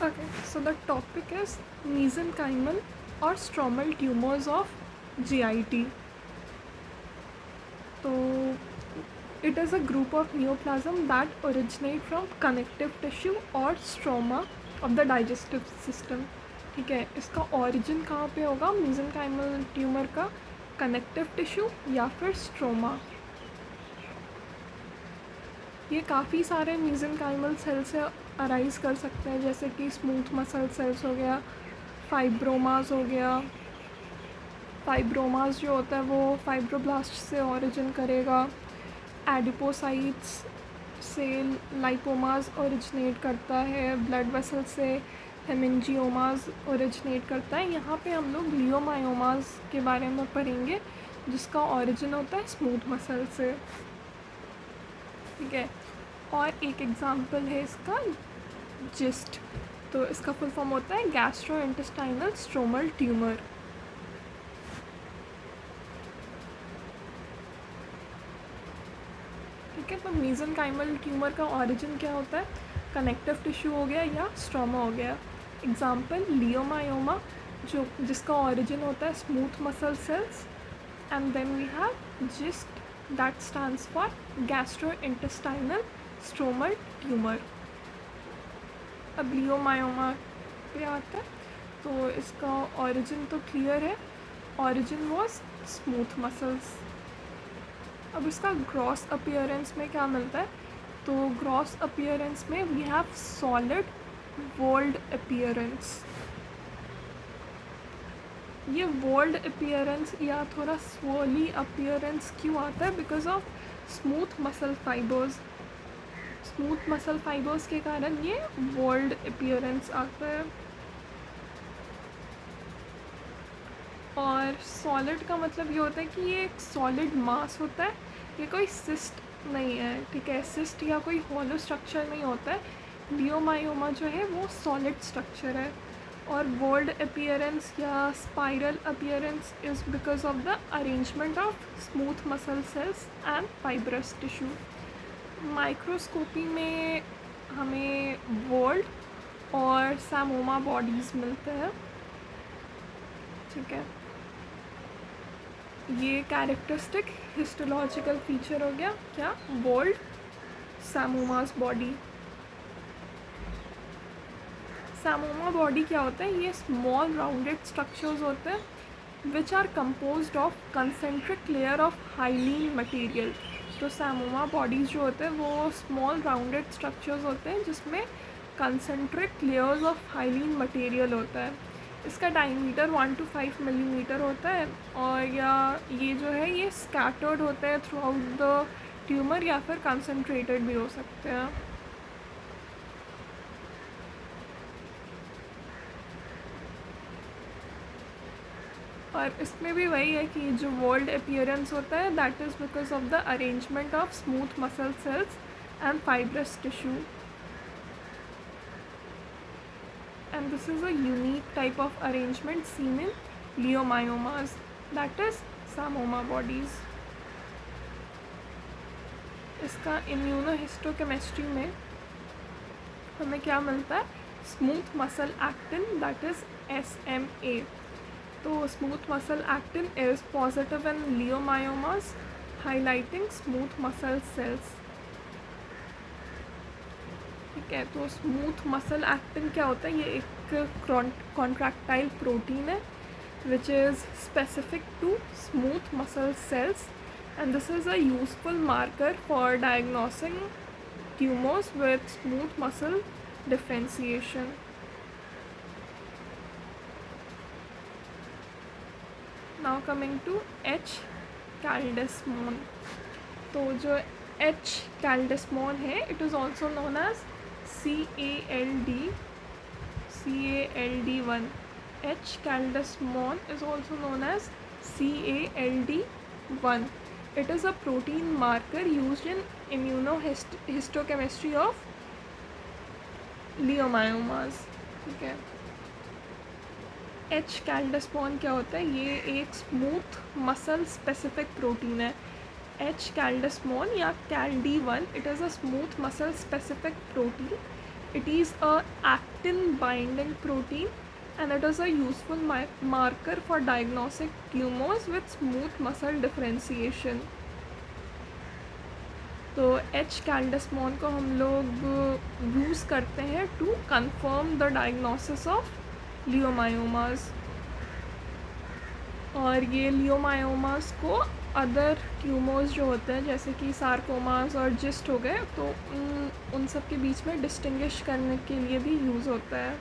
Okay, so the topic is mesenchymal or stromal tumors of GIT. So it is a group of neoplasm that originate from connective tissue or stroma of the digestive system. ठीक है, इसका origin कहाँ पे होगा mesenchymal tumor का? Connective tissue या फिर stroma. ये काफ़ी सारे mesenchymal सेल से अराइज कर सकते हैं, जैसे कि स्मूथ मसल सेल्स हो गया, फाइब्रोमास हो गया. फाइब्रोमास जो होता है वो फाइब्रोब्लास्ट से ओरिजिन करेगा. एडिपोसाइट्स से लाइपोमास ओरिजिनेट करता है. ब्लड वेसल से हेमेंजियोमास ओरिजिनेट करता है. यहाँ पे हम लोग लियोमायोमास के बारे में पढ़ेंगे, जिसका ओरिजिन होता है स्मूथ मसल से. ठीक है, और एक एग्जांपल है इसका जिस्ट. तो इसका फुल फॉर्म होता है गैस्ट्रोइंटेस्टाइनल स्ट्रोमल ट्यूमर. ठीक है, तो मेसेनकाइमल ट्यूमर का ओरिजिन क्या होता है? कनेक्टिव टिश्यू हो गया या स्ट्रोमा हो गया. एग्जांपल लियोमायोमा, जो जिसका ओरिजिन होता है smooth muscle cells. And then we have GIST, that stands for gastrointestinal stromal tumour. अब लियोमायोमा पे आता है, तो इसका ओरिजिन तो क्लियर है, ओरिजिन वॉज स्मूथ मसल्स. अब इसका ग्रॉस अपीयरेंस में क्या मिलता है? तो ग्रॉस अपीयरेंस में we have solid whorled appearance. ये वोल्ड अपीयरेंस या थोड़ा स्वोली अपीयरेंस क्यों आता है? Because of smooth muscle fibres. Smooth muscle fibres के कारण ये वोल्ड अपीयरेंस आता है. और सॉलिड का मतलब ये होता है कि ये एक सॉलिड मास होता है, ये कोई सिस्ट नहीं है. ठीक है, सिस्ट या कोई हॉलो स्ट्रक्चर नहीं होता है. लियोमायोमा जो है वो सॉलिड स्ट्रक्चर है. और वोल्ड अपीयरेंस या spiral appearance is because of the arrangement of smooth muscle cells and fibrous tissue. Microscopy में हमें वोल्ड और सैमोमा बॉडीज़ मिलते हैं. ठीक है, ये कैरेक्टरिस्टिक हिस्टोलॉजिकल फीचर हो गया क्या? वोल्ड सैमोमास बॉडी. सैमोमा बॉडी क्या होता है? ये स्मॉल राउंडेड स्ट्रक्चर्स होते हैं which are composed of concentric layer of hyaline material. तो सैमोमा बॉडीज़ जो होते हैं वो स्मॉल राउंडेड स्ट्रक्चर्स होते हैं जिसमें concentric layers of hyaline material होता है. इसका डायमीटर 1 to 5 मिलीमीटर होता है. और या ये जो है ये स्कैटर्ड होता है थ्रू आउट द ट्यूमर या फिर कंसनट्रेटेड भी हो सकते हैं. और इसमें भी वही है कि जो वोल्ड अपीयरेंस होता है that is because of the arrangement of smooth muscle cells and fibrous tissue. And this is a unique type of arrangement seen in leiomyomas, that is samoma bodies. इसका इम्यूनोहिस्टोकेमिस्ट्री में हमें क्या मिलता है? Smooth muscle actin, that is SMA. तो smooth muscle actin is positive in leiomyomas, highlighting smooth muscle sales. ठीक है, तो स्मूथ मसल एक्टिन क्या होता है? ये एक कॉन्ट्रैक्टाइल प्रोटीन है which is specific to smooth muscle cells, and this is a useful marker for diagnosing tumours with smooth muscle differentiation. Now coming to H. Caldesmon. तो जो H. कैल्डेस्मोन है it is also known as CALD1. H. Caldesmon is also known as CALD1. It is a protein marker used in immunohistochemistry of leiomyomas. ठीक है, H. कैल्डेस्मोन क्या होता है? ये एक स्मूथ मसल स्पेसिफिक प्रोटीन है. H. कैल्डेस्मोन या CALD1, it is a smooth muscle specific protein It is a actin binding protein and it is a useful marker for diagnostic tumors with smooth muscle differentiation. तो H caldesmon को हम लोग use करते हैं to confirm the diagnosis of leiomyomas, और ये लियोमायोमास को other tumours जो होते हैं जैसे कि सार्कोमास और जिस्ट हो गए, तो उन सब के बीच में डिस्टिंग्विश करने के लिए भी यूज़ होता है.